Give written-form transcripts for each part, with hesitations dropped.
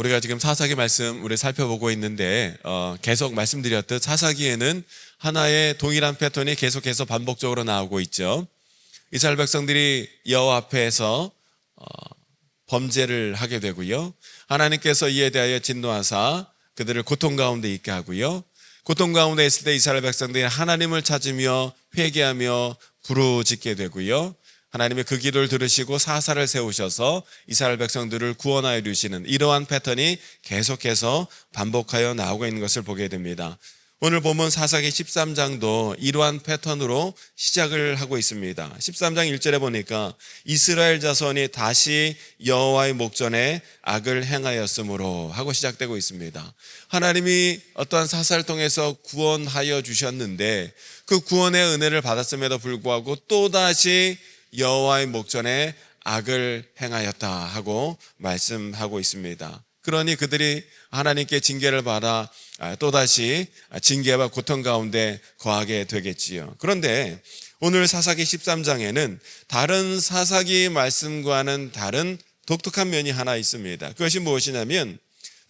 우리가 지금 사사기 말씀 우리 살펴보고 있는데 계속 말씀드렸듯 사사기에는 하나의 동일한 패턴이 계속해서 반복적으로 나오고 있죠. 이스라엘 백성들이 여호와 앞에서 범죄를 하게 되고요. 하나님께서 이에 대하여 진노하사 그들을 고통 가운데 있게 하고요. 고통 가운데 있을 때 이스라엘 백성들이 하나님을 찾으며 회개하며 부르짖게 되고요. 하나님의 그 기도를 들으시고 사사를 세우셔서 이스라엘 백성들을 구원하여 주시는 이러한 패턴이 계속해서 반복하여 나오고 있는 것을 보게 됩니다. 오늘 보면 사사기 13장도 이러한 패턴으로 시작을 하고 있습니다. 13장 1절에 보니까 이스라엘 자손이 다시 여호와의 목전에 악을 행하였으므로 하고 시작되고 있습니다. 하나님이 어떠한 사사를 통해서 구원하여 주셨는데 그 구원의 은혜를 받았음에도 불구하고 또다시 여호와의 목전에 악을 행하였다 하고 말씀하고 있습니다. 그러니 그들이 하나님께 징계를 받아 또다시 징계와 고통 가운데 거하게 되겠지요. 그런데 오늘 사사기 13장에는 다른 사사기 말씀과는 다른 독특한 면이 하나 있습니다. 그것이 무엇이냐면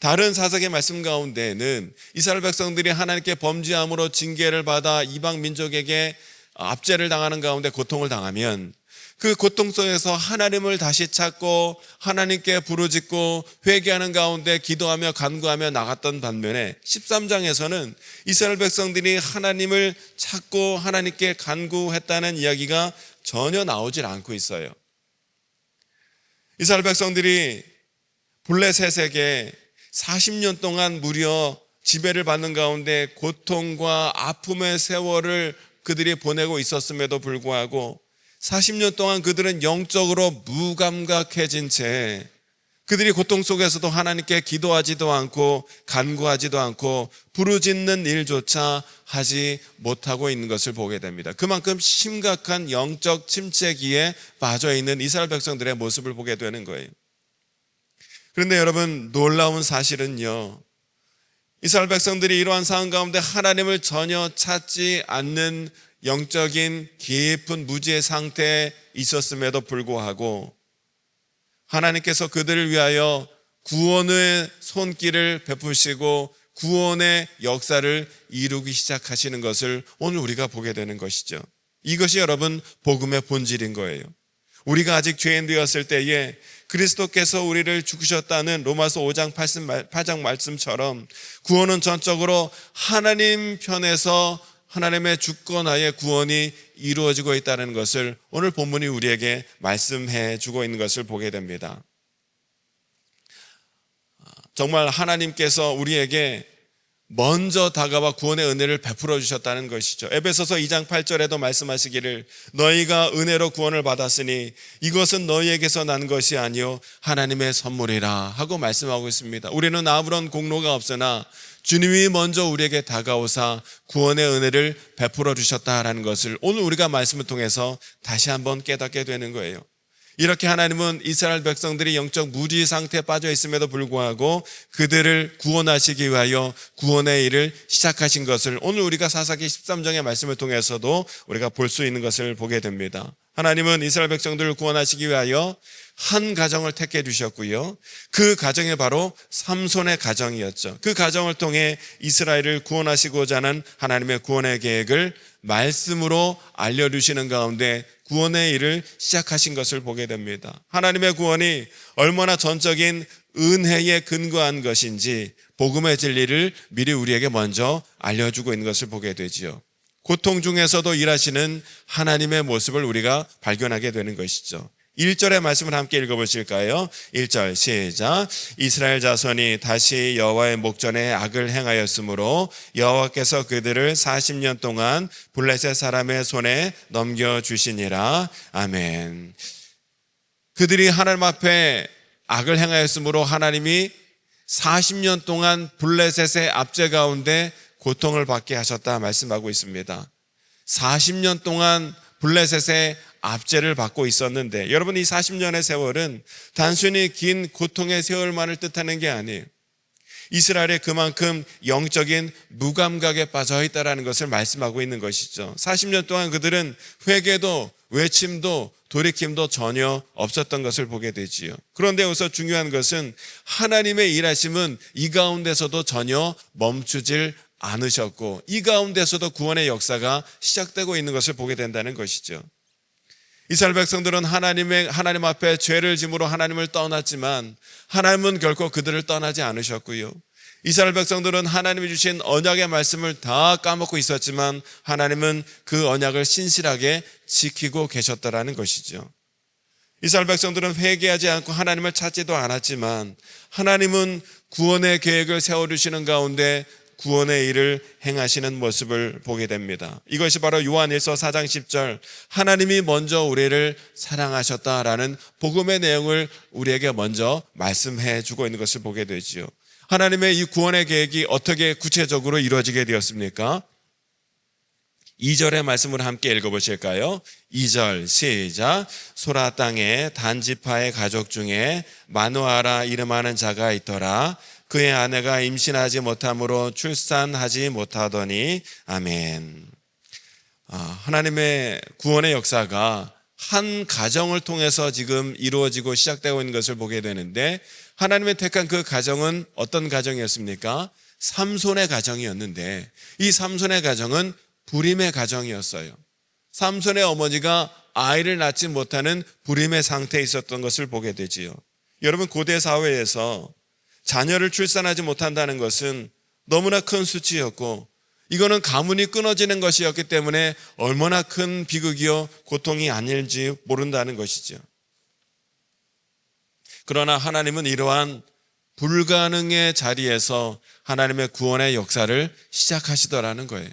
다른 사사기 말씀 가운데는 이스라엘 백성들이 하나님께 범죄함으로 징계를 받아 이방 민족에게 압제를 당하는 가운데 고통을 당하면 그 고통 속에서 하나님을 다시 찾고 하나님께 부르짖고 회개하는 가운데 기도하며 간구하며 나갔던 반면에 13장에서는 이스라엘 백성들이 하나님을 찾고 하나님께 간구했다는 이야기가 전혀 나오질 않고 있어요. 이스라엘 백성들이 블레셋에게 40년 동안 무려 지배를 받는 가운데 고통과 아픔의 세월을 그들이 보내고 있었음에도 불구하고 40년 동안 그들은 영적으로 무감각해진 채 그들이 고통 속에서도 하나님께 기도하지도 않고 간구하지도 않고 부르짖는 일조차 하지 못하고 있는 것을 보게 됩니다. 그만큼 심각한 영적 침체기에 빠져있는 이스라엘 백성들의 모습을 보게 되는 거예요. 그런데 여러분, 놀라운 사실은요, 이스라엘 백성들이 이러한 상황 가운데 하나님을 전혀 찾지 않는 영적인 깊은 무지의 상태에 있었음에도 불구하고 하나님께서 그들을 위하여 구원의 손길을 베푸시고 구원의 역사를 이루기 시작하시는 것을 오늘 우리가 보게 되는 것이죠. 이것이 여러분 복음의 본질인 거예요. 우리가 아직 죄인 되었을 때에 그리스도께서 우리를 죽으셨다는 로마서 5장 8장 말씀처럼 구원은 전적으로 하나님 편에서 하나님의 주권하에 구원이 이루어지고 있다는 것을 오늘 본문이 우리에게 말씀해 주고 있는 것을 보게 됩니다. 정말 하나님께서 우리에게 먼저 다가와 구원의 은혜를 베풀어 주셨다는 것이죠. 에베소서 2장 8절에도 말씀하시기를 너희가 은혜로 구원을 받았으니 이것은 너희에게서 난 것이 아니요 하나님의 선물이라 하고 말씀하고 있습니다. 우리는 아무런 공로가 없으나 주님이 먼저 우리에게 다가오사 구원의 은혜를 베풀어 주셨다라는 것을 오늘 우리가 말씀을 통해서 다시 한번 깨닫게 되는 거예요. 이렇게 하나님은 이스라엘 백성들이 영적 무지 상태에 빠져 있음에도 불구하고 그들을 구원하시기 위하여 구원의 일을 시작하신 것을 오늘 우리가 사사기 13장의 말씀을 통해서도 우리가 볼 수 있는 것을 보게 됩니다. 하나님은 이스라엘 백성들을 구원하시기 위하여 한 가정을 택해 주셨고요. 그 가정이 바로 삼손의 가정이었죠. 그 가정을 통해 이스라엘을 구원하시고자 하는 하나님의 구원의 계획을 말씀으로 알려주시는 가운데 구원의 일을 시작하신 것을 보게 됩니다. 하나님의 구원이 얼마나 전적인 은혜에 근거한 것인지 복음의 진리를 미리 우리에게 먼저 알려주고 있는 것을 보게 되지요. 고통 중에서도 일하시는 하나님의 모습을 우리가 발견하게 되는 것이죠. 1절의 말씀을 함께 읽어보실까요? 1절 시작. 이스라엘 자손이 다시 여호와의 목전에 악을 행하였으므로 여호와께서 그들을 40년 동안 블레셋 사람의 손에 넘겨주시니라. 아멘. 그들이 하나님 앞에 악을 행하였으므로 하나님이 40년 동안 블레셋의 압제 가운데 고통을 받게 하셨다 말씀하고 있습니다. 40년 동안 블레셋의 압제를 받고 있었는데 여러분, 이 40년의 세월은 단순히 긴 고통의 세월만을 뜻하는 게 아니에요. 이스라엘에 그만큼 영적인 무감각에 빠져 있다는 것을 말씀하고 있는 것이죠. 40년 동안 그들은 회개도 외침도 돌이킴도 전혀 없었던 것을 보게 되지요. 그런데 여기서 중요한 것은 하나님의 일하심은 이 가운데서도 전혀 멈추질 않으셨고 이 가운데서도 구원의 역사가 시작되고 있는 것을 보게 된다는 것이죠. 이스라엘 백성들은 하나님 앞에 죄를 짐으로 하나님을 떠났지만 하나님은 결코 그들을 떠나지 않으셨고요. 이스라엘 백성들은 하나님이 주신 언약의 말씀을 다 까먹고 있었지만 하나님은 그 언약을 신실하게 지키고 계셨다라는 것이죠. 이스라엘 백성들은 회개하지 않고 하나님을 찾지도 않았지만 하나님은 구원의 계획을 세워주시는 가운데 구원의 일을 행하시는 모습을 보게 됩니다. 이것이 바로 요한일서 4장 10절 하나님이 먼저 우리를 사랑하셨다라는 복음의 내용을 우리에게 먼저 말씀해 주고 있는 것을 보게 되지요. 하나님의 이 구원의 계획이 어떻게 구체적으로 이루어지게 되었습니까? 2절의 말씀을 함께 읽어보실까요? 2절 시작. 소라 땅에 단지파의 가족 중에 마누아라 이름하는 자가 있더라. 그의 아내가 임신하지 못함으로 출산하지 못하더니 아멘. 하나님의 구원의 역사가 한 가정을 통해서 지금 이루어지고 시작되고 있는 것을 보게 되는데 하나님의 택한 그 가정은 어떤 가정이었습니까? 삼손의 가정이었는데 이 삼손의 가정은 불임의 가정이었어요. 삼손의 어머니가 아이를 낳지 못하는 불임의 상태에 있었던 것을 보게 되지요. 여러분 고대 사회에서 자녀를 출산하지 못한다는 것은 너무나 큰 수치였고 이거는 가문이 끊어지는 것이었기 때문에 얼마나 큰 비극이요 고통이 아닐지 모른다는 것이죠. 그러나 하나님은 이러한 불가능의 자리에서 하나님의 구원의 역사를 시작하시더라는 거예요.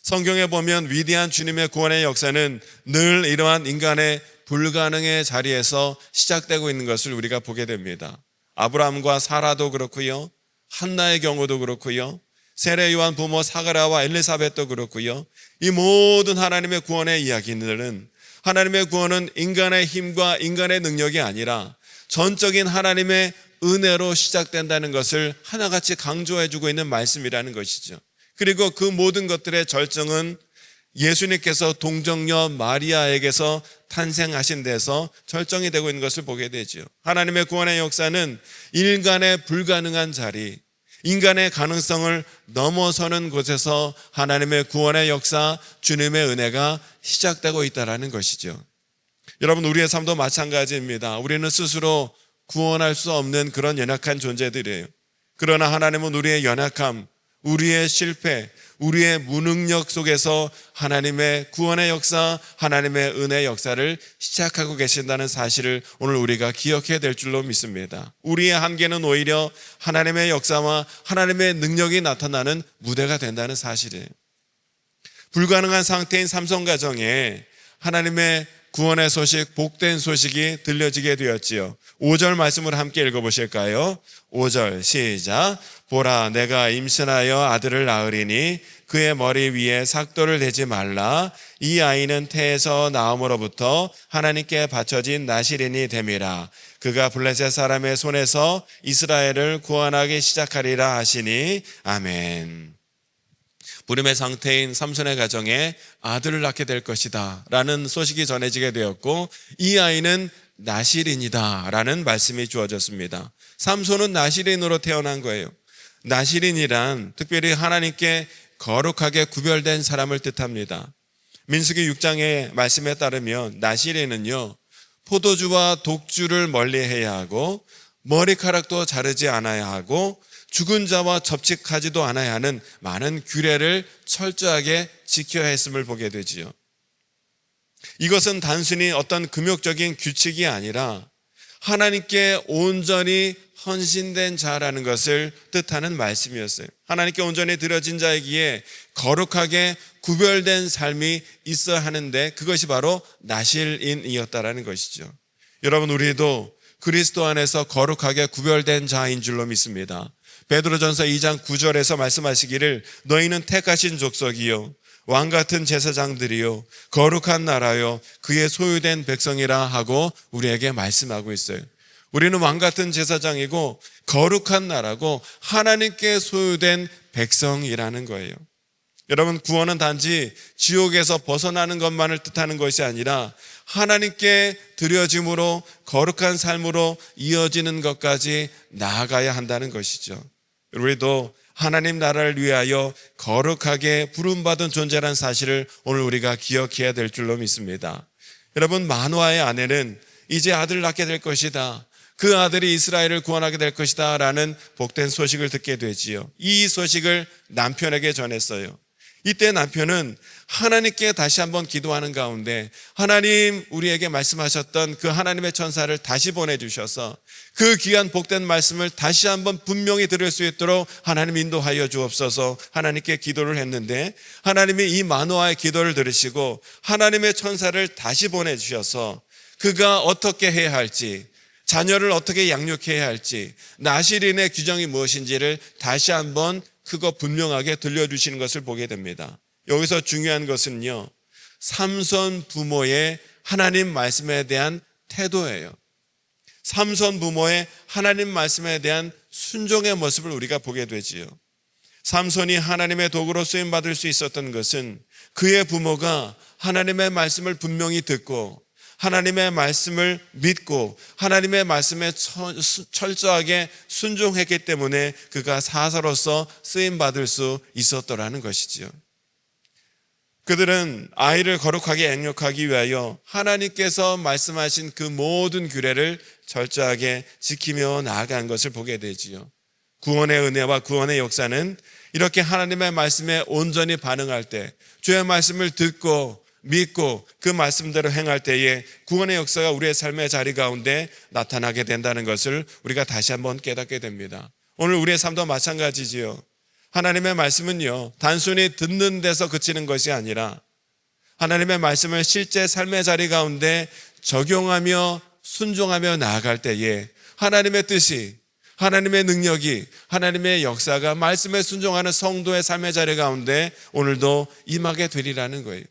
성경에 보면 위대한 주님의 구원의 역사는 늘 이러한 인간의 불가능의 자리에서 시작되고 있는 것을 우리가 보게 됩니다. 아브라함과 사라도 그렇고요. 한나의 경우도 그렇고요. 세례 요한 부모 사가랴와 엘리사벳도 그렇고요. 이 모든 하나님의 구원의 이야기들은 하나님의 구원은 인간의 힘과 인간의 능력이 아니라 전적인 하나님의 은혜로 시작된다는 것을 하나같이 강조해주고 있는 말씀이라는 것이죠. 그리고 그 모든 것들의 절정은 예수님께서 동정녀 마리아에게서 탄생하신 데서 절정이 되고 있는 것을 보게 되죠. 하나님의 구원의 역사는 인간의 불가능한 자리, 인간의 가능성을 넘어서는 곳에서 하나님의 구원의 역사, 주님의 은혜가 시작되고 있다는 것이죠. 여러분 우리의 삶도 마찬가지입니다. 우리는 스스로 구원할 수 없는 그런 연약한 존재들이에요. 그러나 하나님은 우리의 연약함, 우리의 실패, 우리의 무능력 속에서 하나님의 구원의 역사, 하나님의 은혜의 역사를 시작하고 계신다는 사실을 오늘 우리가 기억해야 될 줄로 믿습니다. 우리의 한계는 오히려 하나님의 역사와 하나님의 능력이 나타나는 무대가 된다는 사실이에요. 불가능한 상태인 삼손 가정에 하나님의 구원의 소식, 복된 소식이 들려지게 되었지요. 5절 말씀을 함께 읽어보실까요? 5절 시작. 보라 내가 임신하여 아들을 낳으리니 그의 머리 위에 삭도를 대지 말라. 이 아이는 태에서 나옴으로부터 하나님께 바쳐진 나실인이 됨이라. 그가 블레셋 사람의 손에서 이스라엘을 구원하기 시작하리라 하시니 아멘. 불임의 상태인 삼손의 가정에 아들을 낳게 될 것이다 라는 소식이 전해지게 되었고 이 아이는 나실인이다 라는 말씀이 주어졌습니다. 삼손은 나실인으로 태어난 거예요. 나실인이란 특별히 하나님께 거룩하게 구별된 사람을 뜻합니다. 민수기 6장의 말씀에 따르면 나실인은요 포도주와 독주를 멀리해야 하고 머리카락도 자르지 않아야 하고 죽은 자와 접촉하지도 않아야 하는 많은 규례를 철저하게 지켜야 했음을 보게 되지요. 이것은 단순히 어떤 금욕적인 규칙이 아니라 하나님께 온전히 헌신된 자라는 것을 뜻하는 말씀이었어요. 하나님께 온전히 드려진 자이기에 거룩하게 구별된 삶이 있어야 하는데 그것이 바로 나실인이었다라는 것이죠. 여러분 우리도 그리스도 안에서 거룩하게 구별된 자인 줄로 믿습니다. 베드로전서 2장 9절에서 말씀하시기를 너희는 택하신 족속이요 왕같은 제사장들이요 거룩한 나라요 그의 소유된 백성이라 하고 우리에게 말씀하고 있어요. 우리는 왕같은 제사장이고 거룩한 나라고 하나님께 소유된 백성이라는 거예요. 여러분, 구원은 단지 지옥에서 벗어나는 것만을 뜻하는 것이 아니라 하나님께 드려짐으로 거룩한 삶으로 이어지는 것까지 나아가야 한다는 것이죠. 우리도 하나님 나라를 위하여 거룩하게 부름받은 존재라는 사실을 오늘 우리가 기억해야 될 줄로 믿습니다. 여러분, 마노아의 아내는 이제 아들을 낳게 될 것이다, 그 아들이 이스라엘을 구원하게 될 것이다 라는 복된 소식을 듣게 되지요. 이 소식을 남편에게 전했어요. 이때 남편은 하나님께 다시 한번 기도하는 가운데 하나님 우리에게 말씀하셨던 그 하나님의 천사를 다시 보내주셔서 그 귀한 복된 말씀을 다시 한번 분명히 들을 수 있도록 하나님 인도하여 주옵소서 하나님께 기도를 했는데, 하나님이 이 마노아의 기도를 들으시고 하나님의 천사를 다시 보내주셔서 그가 어떻게 해야 할지, 자녀를 어떻게 양육해야 할지, 나실인의 규정이 무엇인지를 다시 한번 그거 분명하게 들려주시는 것을 보게 됩니다. 여기서 중요한 것은요, 삼손 부모의 하나님 말씀에 대한 태도예요. 삼손 부모의 하나님 말씀에 대한 순종의 모습을 우리가 보게 되지요. 삼손이 하나님의 도구로 쓰임받을 수 있었던 것은 그의 부모가 하나님의 말씀을 분명히 듣고 하나님의 말씀을 믿고 하나님의 말씀에 철저하게 순종했기 때문에 그가 사사로서 쓰임받을 수 있었더라는 것이지요. 그들은 아이를 거룩하게 양육하기 위하여 하나님께서 말씀하신 그 모든 규례를 철저하게 지키며 나아간 것을 보게 되지요. 구원의 은혜와 구원의 역사는 이렇게 하나님의 말씀에 온전히 반응할 때, 주의 말씀을 듣고 믿고 그 말씀대로 행할 때에 구원의 역사가 우리의 삶의 자리 가운데 나타나게 된다는 것을 우리가 다시 한번 깨닫게 됩니다. 오늘 우리의 삶도 마찬가지지요. 하나님의 말씀은요, 단순히 듣는 데서 그치는 것이 아니라 하나님의 말씀을 실제 삶의 자리 가운데 적용하며 순종하며 나아갈 때에 하나님의 뜻이, 하나님의 능력이, 하나님의 역사가 말씀에 순종하는 성도의 삶의 자리 가운데 오늘도 임하게 되리라는 거예요.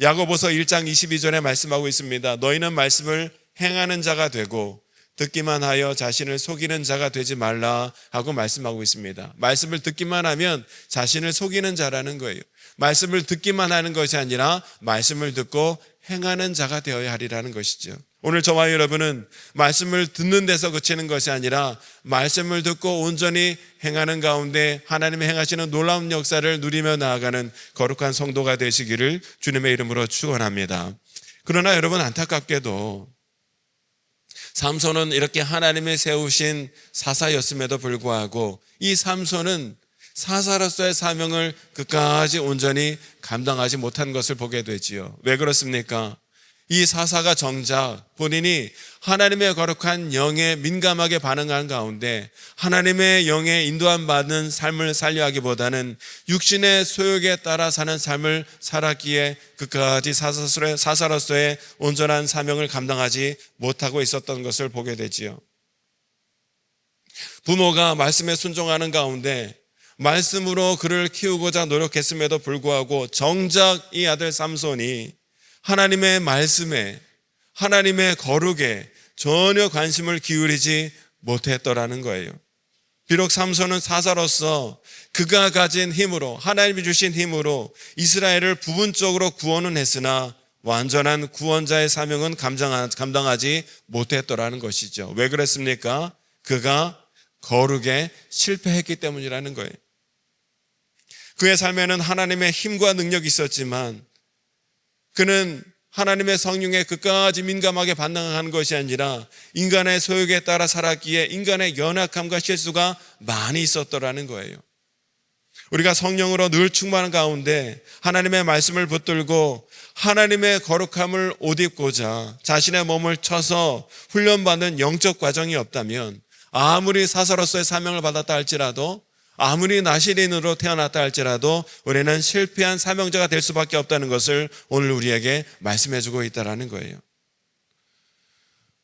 야고보서 1장 22절에 말씀하고 있습니다. 너희는 말씀을 행하는 자가 되고 듣기만 하여 자신을 속이는 자가 되지 말라 하고 말씀하고 있습니다. 말씀을 듣기만 하면 자신을 속이는 자라는 거예요. 말씀을 듣기만 하는 것이 아니라 말씀을 듣고 행하는 자가 되어야 하리라는 것이죠. 오늘 저와 여러분은 말씀을 듣는 데서 그치는 것이 아니라 말씀을 듣고 온전히 행하는 가운데 하나님이 행하시는 놀라운 역사를 누리며 나아가는 거룩한 성도가 되시기를 주님의 이름으로 축원합니다. 그러나 여러분, 안타깝게도 삼손은 이렇게 하나님이 세우신 사사였음에도 불구하고 이 삼손은 사사로서의 사명을 끝까지 온전히 감당하지 못한 것을 보게 되지요. 왜 그렇습니까? 이 사사가 정작 본인이 하나님의 거룩한 영에 민감하게 반응한 가운데 하나님의 영에 인도함 받는 삶을 살려 하기보다는 육신의 소욕에 따라 사는 삶을 살았기에 끝까지 사사로서의 온전한 사명을 감당하지 못하고 있었던 것을 보게 되지요. 부모가 말씀에 순종하는 가운데 말씀으로 그를 키우고자 노력했음에도 불구하고 정작 이 아들 삼손이 하나님의 말씀에, 하나님의 거룩에 전혀 관심을 기울이지 못했더라는 거예요. 비록 삼손은 사사로서 그가 가진 힘으로, 하나님이 주신 힘으로 이스라엘을 부분적으로 구원은 했으나 완전한 구원자의 사명은 감당하지 못했더라는 것이죠. 왜 그랬습니까? 그가 거룩에 실패했기 때문이라는 거예요. 그의 삶에는 하나님의 힘과 능력이 있었지만 그는 하나님의 성령에 끝까지 민감하게 반응한 것이 아니라 인간의 소욕에 따라 살았기에 인간의 연약함과 실수가 많이 있었더라는 거예요. 우리가 성령으로 늘 충만한 가운데 하나님의 말씀을 붙들고 하나님의 거룩함을 옷 입고자 자신의 몸을 쳐서 훈련받는 영적 과정이 없다면 아무리 사사로서의 사명을 받았다 할지라도 아무리 나실인으로 태어났다 할지라도 우리는 실패한 사명자가 될 수밖에 없다는 것을 오늘 우리에게 말씀해주고 있다는 거예요.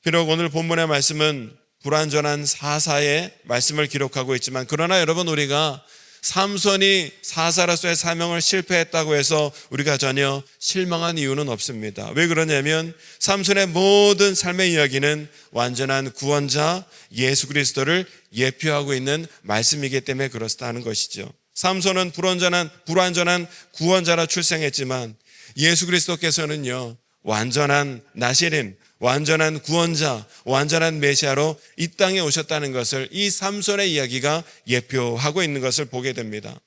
비록 오늘 본문의 말씀은 불완전한 사사의 말씀을 기록하고 있지만 그러나 여러분, 우리가 삼손이 사사로서의 사명을 실패했다고 해서 우리가 전혀 실망한 이유는 없습니다. 왜 그러냐면 삼손의 모든 삶의 이야기는 완전한 구원자 예수 그리스도를 예표하고 있는 말씀이기 때문에 그렇다는 것이죠. 삼손은 불완전한 구원자라 출생했지만 예수 그리스도께서는요, 완전한 나시린, 완전한 구원자, 완전한 메시아로 이 땅에 오셨다는 것을 이 삼손의 이야기가 예표하고 있는 것을 보게 됩니다.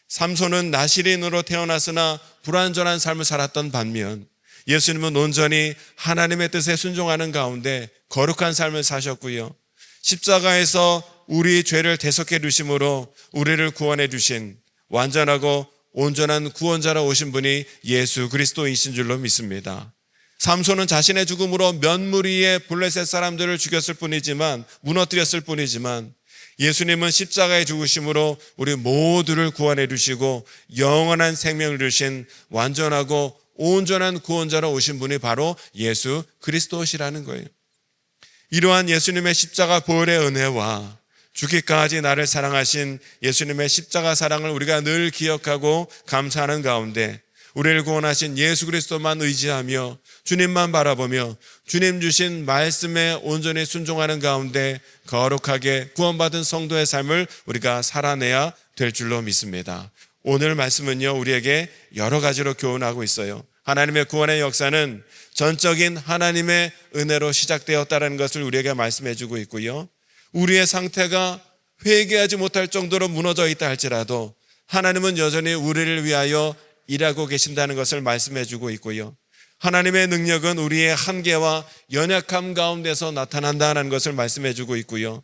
삼손은 나시린으로 태어났으나 불완전한 삶을 살았던 반면 예수님은 온전히 하나님의 뜻에 순종하는 가운데 거룩한 삶을 사셨고요, 십자가에서 우리 죄를 대속해 주심으로 우리를 구원해 주신 완전하고 온전한 구원자로 오신 분이 예수 그리스도이신 줄로 믿습니다. 삼손은 자신의 죽음으로 몇 무리의 블레셋 사람들을 죽였을 뿐이지만, 무너뜨렸을 뿐이지만, 예수님은 십자가에 죽으심으로 우리 모두를 구원해 주시고 영원한 생명을 주신 완전하고 온전한 구원자로 오신 분이 바로 예수 그리스도시라는 거예요. 이러한 예수님의 십자가 보혈의 은혜와 죽기까지 나를 사랑하신 예수님의 십자가 사랑을 우리가 늘 기억하고 감사하는 가운데 우리를 구원하신 예수 그리스도만 의지하며 주님만 바라보며 주님 주신 말씀에 온전히 순종하는 가운데 거룩하게 구원받은 성도의 삶을 우리가 살아내야 될 줄로 믿습니다. 오늘 말씀은요, 우리에게 여러 가지로 교훈하고 있어요. 하나님의 구원의 역사는 전적인 하나님의 은혜로 시작되었다는 것을 우리에게 말씀해 주고 있고요, 우리의 상태가 회개하지 못할 정도로 무너져 있다 할지라도 하나님은 여전히 우리를 위하여 일하고 계신다는 것을 말씀해 주고 있고요, 하나님의 능력은 우리의 한계와 연약함 가운데서 나타난다는 것을 말씀해 주고 있고요,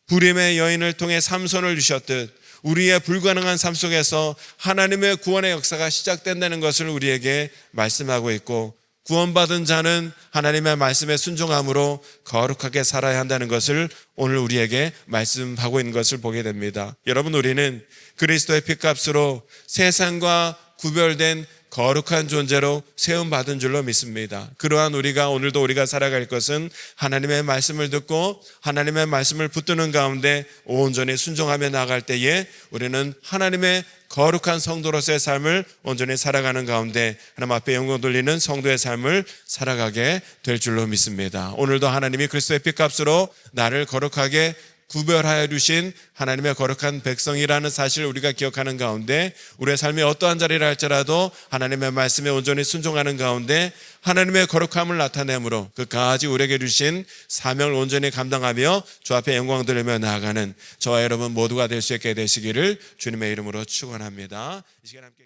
불임의 여인을 통해 삼손을 주셨듯 우리의 불가능한 삶 속에서 하나님의 구원의 역사가 시작된다는 것을 우리에게 말씀하고 있고, 구원받은 자는 하나님의 말씀에 순종함으로 거룩하게 살아야 한다는 것을 오늘 우리에게 말씀하고 있는 것을 보게 됩니다. 여러분, 우리는 그리스도의 피값으로 세상과 구별된 거룩한 존재로 세움받은 줄로 믿습니다. 그러한 오늘도 우리가 살아갈 것은 하나님의 말씀을 듣고 하나님의 말씀을 붙드는 가운데 온전히 순종하며 나아갈 때에 우리는 하나님의 거룩한 성도로서의 삶을 온전히 살아가는 가운데 하나님 앞에 영광 돌리는 성도의 삶을 살아가게 될 줄로 믿습니다. 오늘도 하나님이 그리스도의 피값으로 나를 거룩하게 구별하여 주신 하나님의 거룩한 백성이라는 사실을 우리가 기억하는 가운데 우리의 삶이 어떠한 자리를 할지라도 하나님의 말씀에 온전히 순종하는 가운데 하나님의 거룩함을 나타내므로 그까지 우리에게 주신 사명을 온전히 감당하며 주 앞에 영광 돌리며 나아가는 저와 여러분 모두가 될 수 있게 되시기를 주님의 이름으로 축원합니다. 이 시간 함께